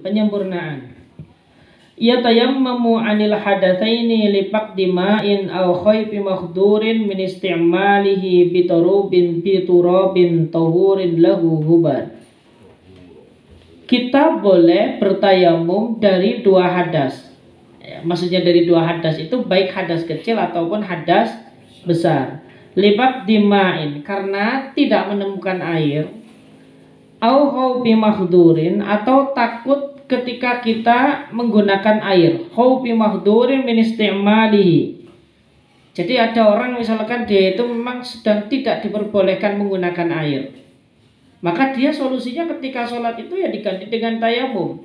penyempurnaan. Yatayammamu 'anil hadatsaini lifaqdi ma'in aw khayfi makhdurin min isti'malihi biturabin tahurin lahu hubar. Kita boleh bertayamum dari dua hadas. Maksudnya dari dua hadas itu baik hadas kecil ataupun hadas besar. Lifaqdi ma'in, karena tidak menemukan air. Au khawfi makhdurin, atau takut ketika kita menggunakan air. Khawfi makhdurin min isti'malihi. Jadi ada orang misalkan dia itu memang sedang tidak diperbolehkan menggunakan air, maka dia solusinya ketika sholat itu ya diganti dengan tayamum.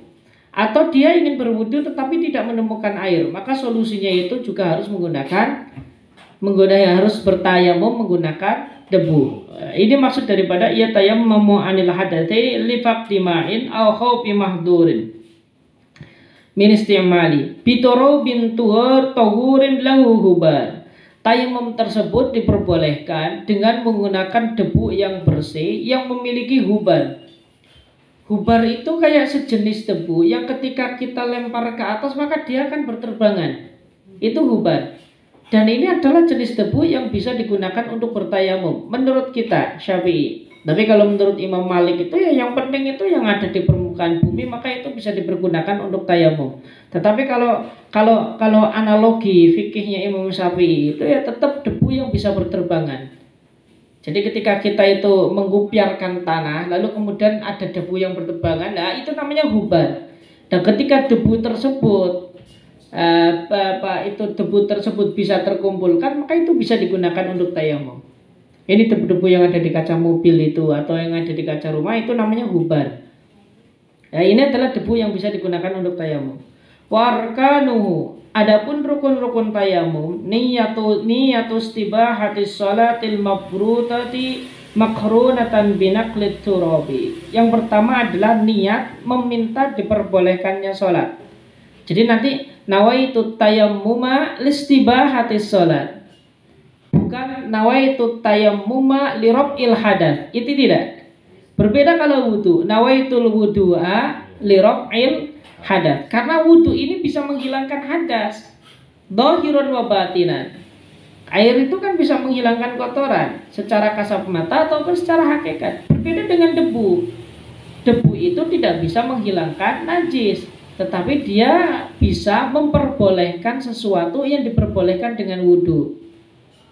Atau dia ingin berwudu tetapi tidak menemukan air, maka solusinya itu juga harus harus bertayamum menggunakan debu. Ini maksud daripada yatayammamu 'anil hadatsai li faqdi ma'in aw khawfi mahdurin min istimali biturabin tahurin lahu hubar. Tayamum tersebut diperbolehkan dengan menggunakan debu yang bersih yang memiliki hubar. Hubar itu kayak sejenis debu yang ketika kita lempar ke atas maka dia akan berterbangan. Itu hubar. Dan ini adalah jenis debu yang bisa digunakan untuk bertayamum menurut kita Syafi'i. Tapi kalau menurut Imam Malik itu ya yang penting itu yang ada di permukaan bumi, maka itu bisa dipergunakan untuk tayamum. Tetapi kalau analogi fikihnya Imam Syafi'i itu ya tetap debu yang bisa berterbangan. Jadi ketika kita itu menggupiarkan tanah lalu kemudian ada debu yang berterbangan, nah itu namanya hubar. Dan ketika debu tersebut debu tersebut bisa terkumpulkan, maka itu bisa digunakan untuk tayamum. Ini debu-debu yang ada di kaca mobil itu atau yang ada di kaca rumah itu namanya hubar. Ya, ini adalah debu yang bisa digunakan untuk tayamum. Warkanuhu, adapun rukun-rukun tayamum, niyatu istibahatis sholatil mabrutati makrunatan binaqlit turabi. Yang pertama adalah niat meminta diperbolehkannya sholat. Jadi nanti nawaitu tayammuma listibahatis sholat, bukan nawaitu tayammuma lirab'il hadath. Itu tidak. Berbeda kalau wudu. Nawaitul wudu'a lirab'il hadath. Karena wudu ini bisa menghilangkan hadas dhahirun wa batinan. Air itu kan bisa menghilangkan kotoran secara kasat mata ataupun secara hakikat. Berbeda dengan debu. Debu itu tidak bisa menghilangkan najis, tetapi dia bisa memperbolehkan sesuatu yang diperbolehkan dengan wudu.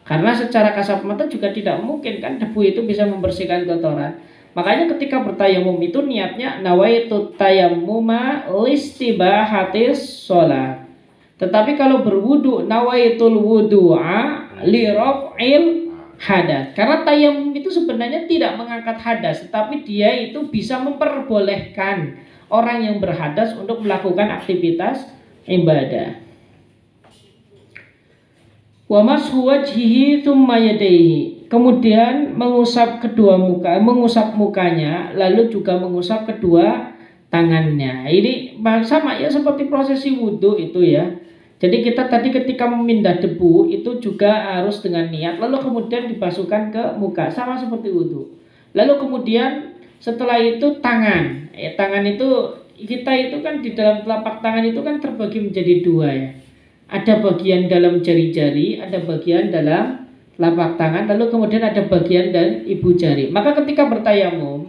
Karena secara kasat mata juga tidak mungkin kan debu itu bisa membersihkan kotoran. Makanya ketika bertayamum itu niatnya nawaitu tayammuma listibahatis sholat. Tetapi kalau berwudu nawaitul wudu'a liraf'il hadas. Karena tayamum itu sebenarnya tidak mengangkat hadas, tetapi dia itu bisa memperbolehkan orang yang berhadas untuk melakukan aktivitas ibadah. Wa mashu wajhihi tsumma yadayhi. Kemudian mengusap mukanya, lalu juga mengusap kedua tangannya. Ini sama ya seperti prosesi wudhu itu ya. Jadi kita tadi ketika memindah debu itu juga harus dengan niat, lalu kemudian dibasuhkan ke muka sama seperti wudhu. Lalu kemudian setelah itu tangan. Tangan itu kita itu kan di dalam telapak tangan itu kan terbagi menjadi dua ya. Ada bagian dalam jari-jari, ada bagian dalam telapak tangan, lalu kemudian ada bagian dan ibu jari. Maka ketika bertayamum,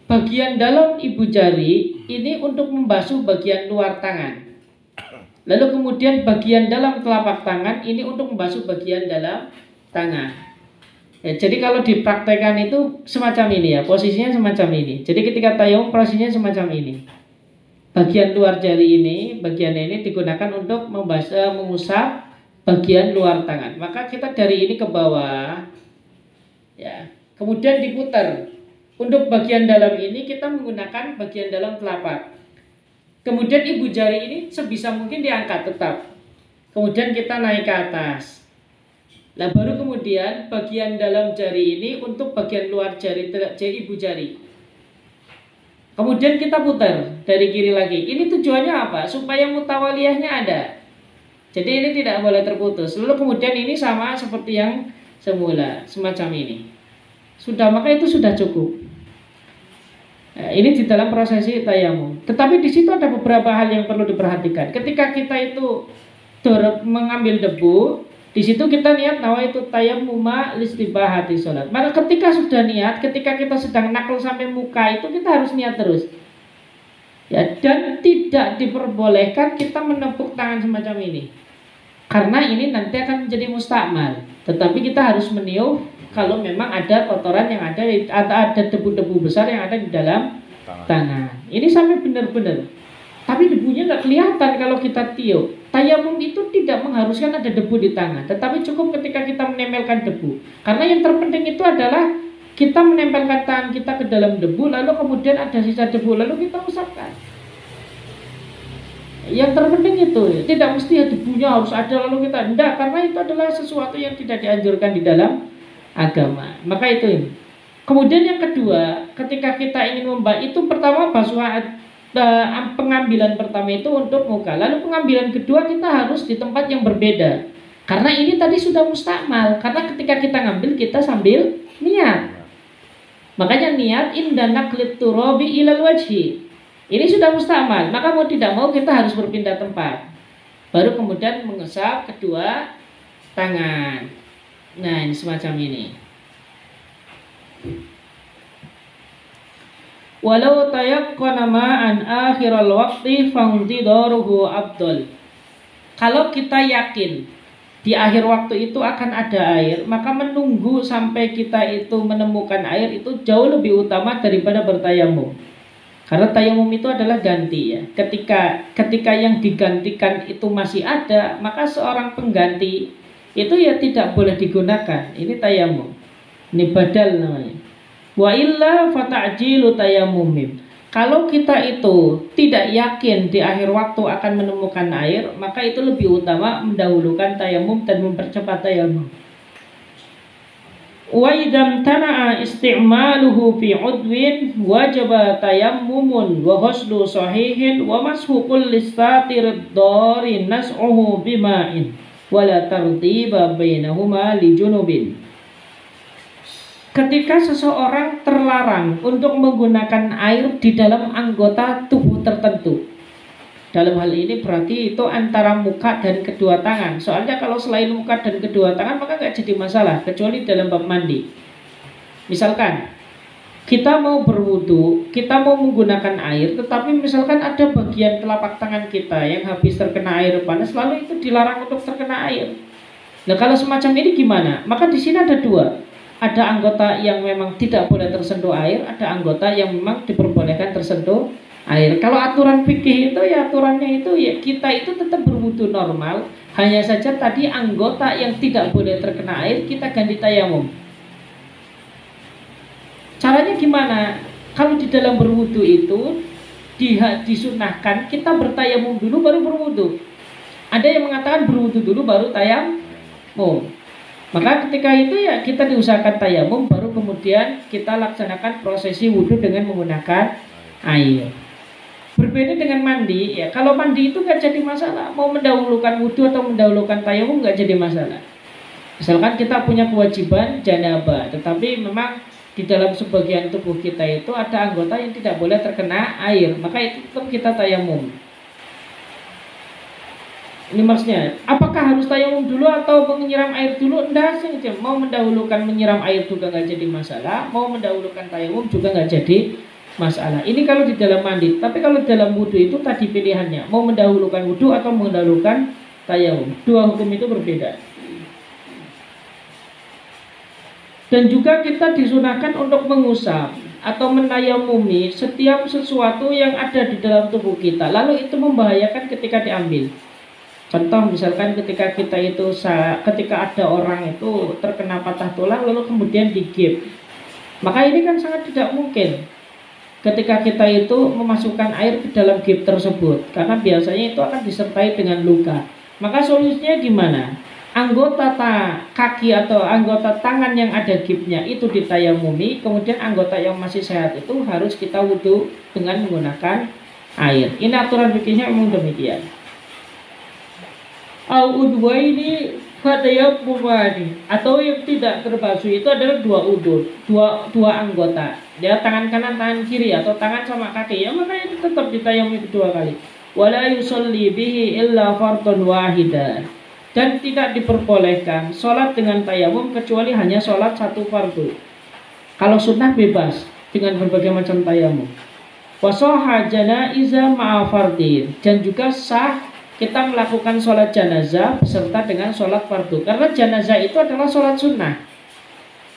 bagian dalam ibu jari ini untuk membasuh bagian luar tangan. Lalu kemudian bagian dalam telapak tangan ini untuk membasuh bagian dalam tangan. Ya, jadi kalau dipraktekkan itu semacam ini ya, posisinya semacam ini. Jadi ketika tayamum posisinya semacam ini. Bagian luar jari ini, bagian ini digunakan untuk mengusap bagian luar tangan. Maka kita dari ini ke bawah, ya. Kemudian diputar. Untuk bagian dalam ini kita menggunakan bagian dalam telapak. Kemudian ibu jari ini sebisa mungkin diangkat tetap. Kemudian kita naik ke atas. Nah baru kemudian bagian dalam jari ini untuk bagian luar jari ibu jari. Kemudian kita putar dari kiri lagi. Ini tujuannya apa? Supaya mutawaliyahnya ada. Jadi ini tidak boleh terputus. Lalu kemudian ini sama seperti yang semula, semacam ini. Sudah, maka itu sudah cukup. Ini di dalam prosesi tayamum. Tetapi di situ ada beberapa hal yang perlu diperhatikan. Ketika kita itu mengambil debu, di situ kita niat nawaitu tayammuma listibahati sholat. Maka ketika sudah niat, ketika kita sedang nakal sampai muka itu kita harus niat terus. Ya, dan tidak diperbolehkan kita menepuk tangan semacam ini. Karena ini nanti akan menjadi mustakmal. Tetapi kita harus meniup kalau memang ada kotoran yang ada debu-debu besar yang ada di dalam tangan. Ini sampai benar-benar. Tapi debunya nggak kelihatan kalau kita tiup. Tayamum itu tidak mengharuskan ada debu di tangan, tetapi cukup ketika kita menempelkan debu. Karena yang terpenting itu adalah kita menempelkan tangan kita ke dalam debu, lalu kemudian ada sisa debu, lalu kita usapkan. Yang terpenting itu, tidak mesti ya debunya harus ada lalu kita enggak, karena itu adalah sesuatu yang tidak dianjurkan di dalam agama. Maka itu. Kemudian yang kedua, ketika kita ingin itu pertama basuh. Pengambilan pertama itu untuk muka. Lalu pengambilan kedua kita harus di tempat yang berbeda. Karena ini tadi sudah mustakmal. Karena ketika kita ngambil kita sambil niat. Makanya niat inda naqlit turabi ilal wajhi. Ini sudah mustakmal. Maka mau tidak mau kita harus berpindah tempat. Baru kemudian mengesap kedua tangan. Nah, ini semacam ini. Walau tayaqqana ma'an akhiral waqti fangtidaruhu afdal. Kalau kita yakin di akhir waktu itu akan ada air, maka menunggu sampai kita itu menemukan air itu jauh lebih utama daripada bertayamum. Karena tayamum itu adalah ganti ya. Ketika yang digantikan itu masih ada, maka seorang pengganti itu ya tidak boleh digunakan. Ini tayamum. Ini badal namanya. Wa illa fata'jilu tayammumim. Kalau kita itu tidak yakin di akhir waktu akan menemukan air, maka itu lebih utama mendahulukan tayamum dan mempercepat tayamum. Wa idam tana'a isti'maluhu fi udwin wajaba tayammumun wa ghuslu sahihin wa mashu kulli satir dari nas'uhu bima'in wala tartiba bainahuma li junubin. Ketika seseorang terlarang untuk menggunakan air di dalam anggota tubuh tertentu, dalam hal ini berarti itu antara muka dan kedua tangan. Soalnya kalau selain muka dan kedua tangan maka nggak jadi masalah, kecuali dalam bab mandi. Misalkan kita mau berwudu, kita mau menggunakan air, tetapi misalkan ada bagian telapak tangan kita yang habis terkena air panas, lalu itu dilarang untuk terkena air. Nah, kalau semacam ini gimana? Maka di sini ada dua. Ada anggota yang memang tidak boleh tersentuh air, ada anggota yang memang diperbolehkan tersentuh air. Kalau aturan fikih itu ya aturannya itu ya kita itu tetap berwudu normal, hanya saja tadi anggota yang tidak boleh terkena air kita ganti tayamum. Caranya gimana? Kalau di dalam berwudu itu disunahkan kita bertayamum dulu baru berwudu. Ada yang mengatakan berwudu dulu baru tayamum. Maka ketika itu ya kita diusahakan tayamum, baru kemudian kita laksanakan prosesi wudhu dengan menggunakan air. Berbeda dengan mandi ya, kalau mandi itu nggak jadi masalah, mau mendahulukan wudhu atau mendahulukan tayamum nggak jadi masalah. Misalkan kita punya kewajiban janabah, tetapi memang di dalam sebagian tubuh kita itu ada anggota yang tidak boleh terkena air, maka itu tetap kita tayamum. Ini maksudnya, apakah harus tayamum dulu atau menyiram air dulu? Enggak sih, mau mendahulukan menyiram air juga nggak jadi masalah, mau mendahulukan tayamum juga nggak jadi masalah. Ini kalau di dalam mandi, tapi kalau di dalam wudhu itu tadi pilihannya, mau mendahulukan wudhu atau mendahulukan tayamum. Dua hukum itu berbeda. Dan juga kita disunahkan untuk mengusap atau menayamumi setiap sesuatu yang ada di dalam tubuh kita. Lalu itu membahayakan ketika diambil. Contoh misalkan ketika ada orang itu terkena patah tulang lalu kemudian digip, maka ini kan sangat tidak mungkin ketika kita itu memasukkan air ke dalam gip tersebut, karena biasanya itu akan disertai dengan luka. Maka solusinya gimana? Anggota kaki atau anggota tangan yang ada gipnya itu ditayamumi, kemudian anggota yang masih sehat itu harus kita wudhu dengan menggunakan air. Ini aturan fikihnya memang demikian. Al-udwaini fatayammumani, atau yang tidak terbasuh itu adalah dua anggota. dia tangan kanan tangan kiri atau tangan sama kaki, ya maka itu tetap ditayamumi kedua kali. Wala yusolli bihi illa fardun wahida, dan tidak diperbolehkan sholat dengan tayamum kecuali hanya sholat satu fardu. Kalau sunnah bebas dengan berbagai macam tayamum. Wasoha janaiza ma'a fardin, dan juga sah kita melakukan sholat janazah beserta dengan sholat fardu, karena janazah itu adalah sholat sunnah.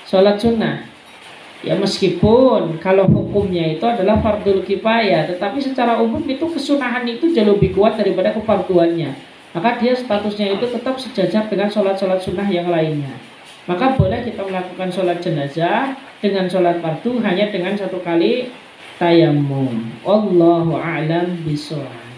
Sholat sunnah, ya meskipun kalau hukumnya itu adalah fardul kifayah, tetapi secara umum itu kesunahan itu jauh lebih kuat daripada kefarduannya. Maka dia statusnya itu tetap sejajar dengan sholat-sholat sunnah yang lainnya. Maka boleh kita melakukan sholat jenazah dengan sholat fardu hanya dengan satu kali tayamum. Wallahu a'lam bishawab.